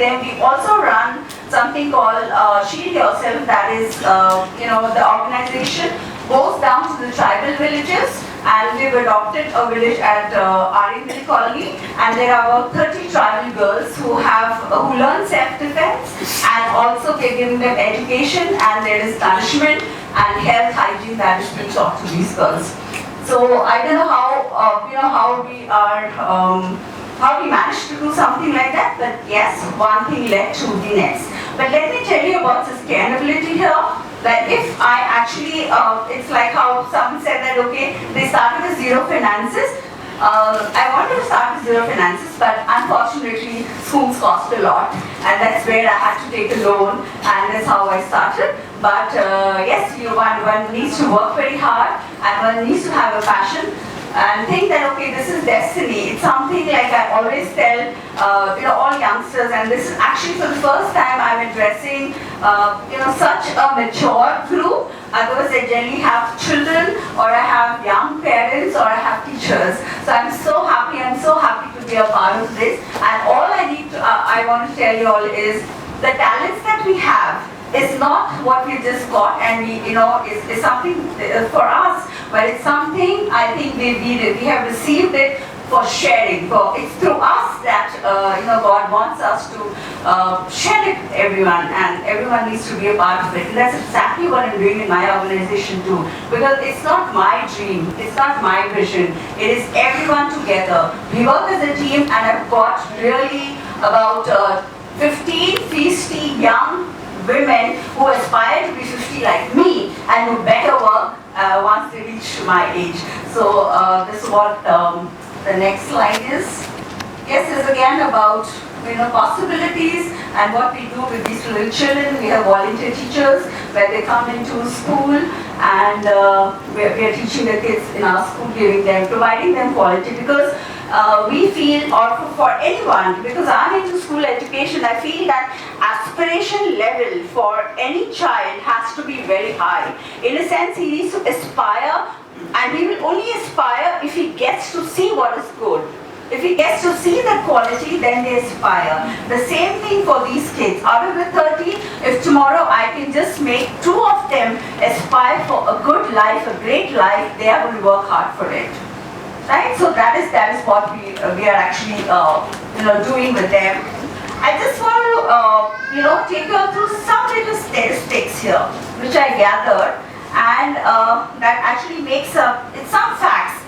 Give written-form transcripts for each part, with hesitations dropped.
them. We also run something called Shield Yourself, that is, the organization goes down to the tribal villages, and we've adopted a village at Aryavali Colony, and there are about 30 tribal girls who learn self-defense, and also we're giving them education, and there is nourishment and health hygiene that is being taught to these girls. So I don't know how we managed to do something like that, but yes, one thing led to the next. But let me tell you about sustainability here. That if I actually, it's like how someone said that, okay, they started with zero finances. I wanted to start with zero finances, but unfortunately, schools cost a lot, and that's where I had to take a loan, and that's how I started. But yes, one needs to work very hard, and one needs to have a passion, and think that, okay, this is destiny. It's something like I always tell, all youngsters, and this is actually for the first time I'm addressing, such a mature group. Otherwise, I generally have children, or I have young parents, or I have teachers. So I'm so happy to be a part of this. And all I want to tell you all is the talents that we have is not what we just got, and is something for us, but it's something I think we have received it for sharing. It's through us that God wants us to share it with everyone, and everyone needs to be a part of it. And that's exactly what I'm doing in my organization too, because it's not my dream, it's not my vision, it is everyone together. We work as a team, and I've got really about 15 feisty young women who aspire to be 50 like me, and who better work once they reach my age. So this is what the next slide is. Yes, it's again about possibilities and what we do with these little children. We have volunteer teachers where they come into school, and we are teaching the kids in our school, providing them quality, because we feel, or for anyone, because I'm into school education, I feel that aspiration level for any child has to be very high. In a sense, he needs to aspire, and he will only aspire if he gets to see what is good. If he gets to see the quality, then they aspire. The same thing for these kids. Out of the 30, if tomorrow I can just make 2 of them aspire for a good life, a great life, they are going to work hard for it. Right? So that is what we are actually doing with them. I just want to take you through some little statistics here, which I gathered, and that actually makes up, it's some facts.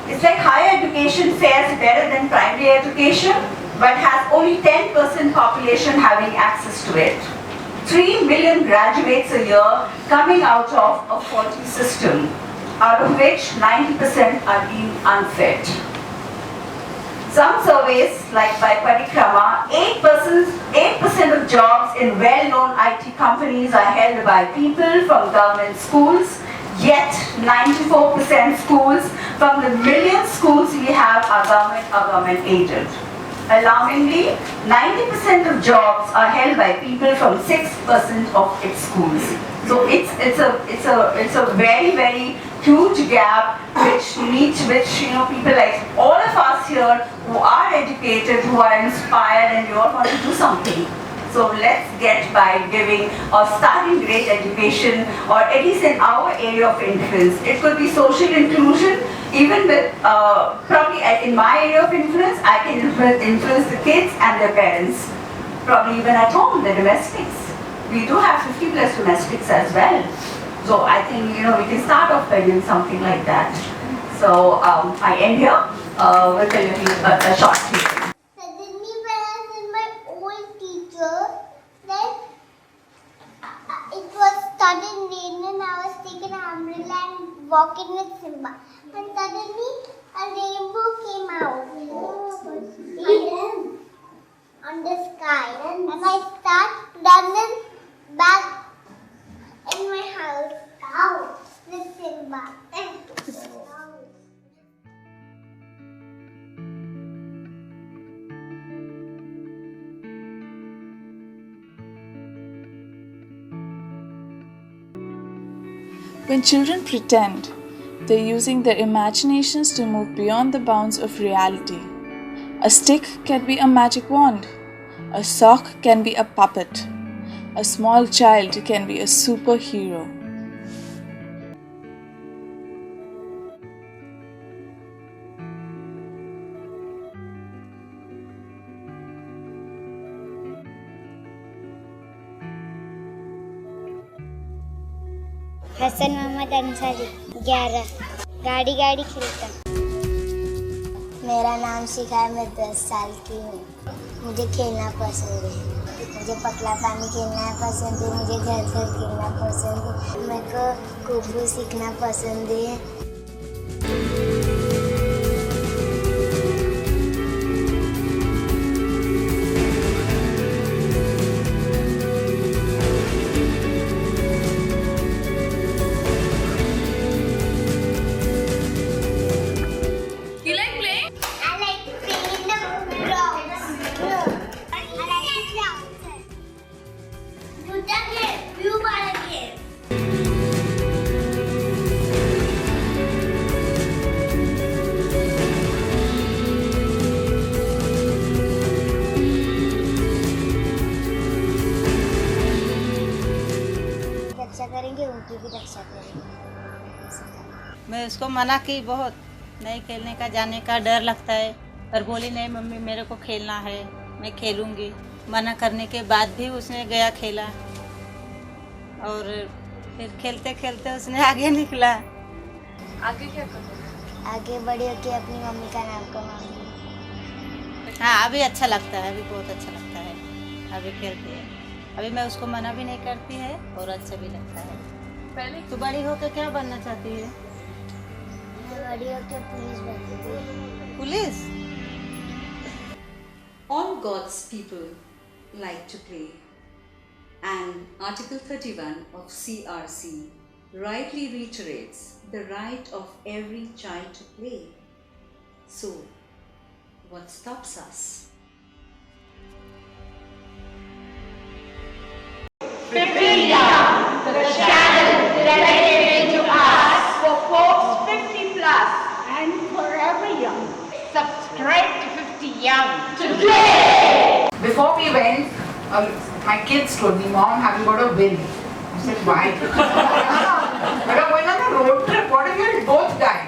It's like higher education fares better than primary education, but has only 10% population having access to it. 3 million graduates a year coming out of a faulty system, out of which 90% are deemed unfit. Some surveys, like by Parikrama, 8% of jobs in well-known IT companies are held by people from government schools, yet 94% schools from the million schools we have are government aided. Alarmingly, 90% of jobs are held by people from 6% of its schools. So it's a very, very huge gap which people like all of us here who are educated, who are inspired, and we all want to do something. So let's get by giving or starting great education, or at least in our area of influence. It could be social inclusion, even with, probably in my area of influence, I can influence the kids and their parents. Probably even at home, the domestics. We do have 50 plus domestics as well. So I think, we can start off by doing something like that. So I end here with a short speech. Suddenly when I was in my old teacher, then it was started raining and I was taking an umbrella and walking with Simba. And suddenly a rainbow came out on the sky. And I started running back in my house with Simba. When children pretend, they're using their imaginations to move beyond the bounds of reality. A stick can be a magic wand. A sock can be a puppet. A small child can be a superhero. Hasan Mohammad Ansari 11 गाड़ी गाड़ी खेलता। मेरा नाम शिखा है, मैं 10 साल की हूँ। मुझे खेलना पसंद है। मुझे पकड़ा पानी खेलना पसंद है। मुझे घर घर खेलना पसंद है। मेरे को कुंफू सीखना पसंद है। रक्षा करेंगे, उनकी भी रक्षा करेंगे। मैं उसको मना की बहुत, नहीं खेलने का, जाने का डर लगता है, पर बोली नहीं मम्मी मेरे को खेलना है, मैं खेलूँगी। मना करने के बाद भी उसने गया खेला और फिर खेलते खेलते उसने आगे निकला। आगे क्या करोगे? आगे बड़े होके अपनी मम्मी का नाम कमाऊंगी। हाँ अभी अच्छा लगता है, अभी बहुत अच्छा लगता है, अभी खेलती है। अभी मैं उसको मना भी नहीं करती है और अच्छा भी लगता है। पहले तो बड़ी होकर क्या बनना चाहती है? मैं बड़ी होके पुलिस बनूंगी। Police? All God's people like to play, and Article 31 of CRC rightly reiterates the right of every child to play. So, what stops us? For folks 50 plus and forever young. Subscribe to 50 Young today. Before we went, my kids told me, Mom, have you got a will? I said, why? We are going on a road trip. What if you both die?